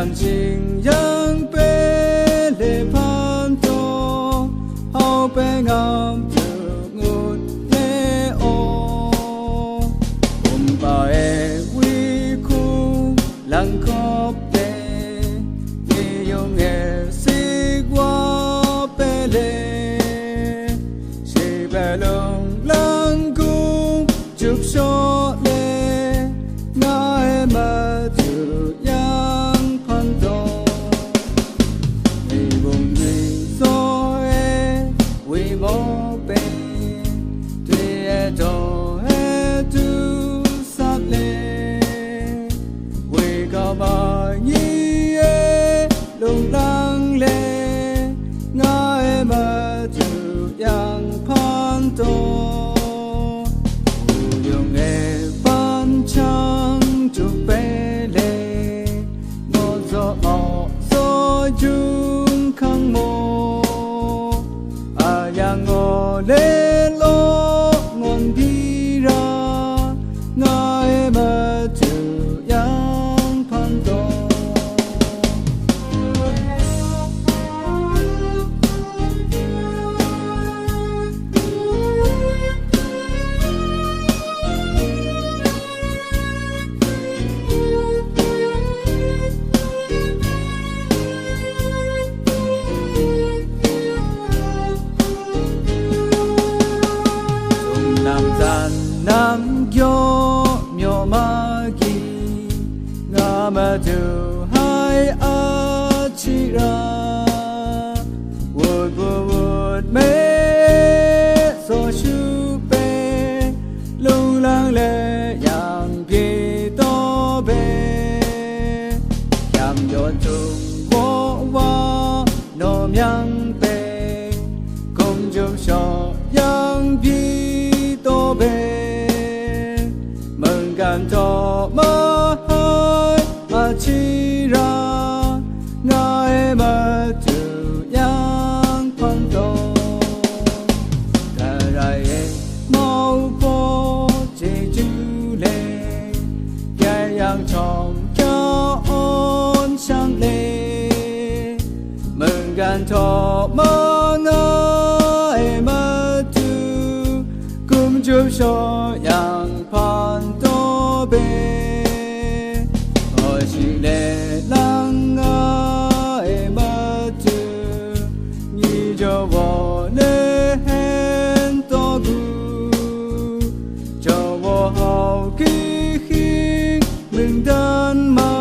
yang ching yang pe le pan to hao pe ngam tu ngut le o ba e wi ku lang khop pe ni yong e si qua pe le si ba long lang ku chúc cho le ngài mà tu yang pan to vì vùng vì gió e vì mô pe tuy e cho e tu sát le vì có mà nhi e lung lang le ngài mà tu yang pan to dùng e pan chang chúc pe le ngon gió gió chung khang mô yang ngô le lo ngon đi ra ngài mà tu yang pan to nam gian nam yo myo ma gi nga ma tu hai a chi ra would me so shu pe lung lang le yang pi to be yam yo chung wo wa no myang pe công chung cho yang pi to be mừng gan to ma hai a chi ra ngài mà tu yang pan to ta rai e mau po che chu le ya yang chong cho on sang le mừng gan to ma ngài mà tu cùng chúc cho yang pan to be ôi chỉ lệ lang ngài mà tu nhị cho vô lệ hen to gu cho vô hậu kỳ khi mình đơn mà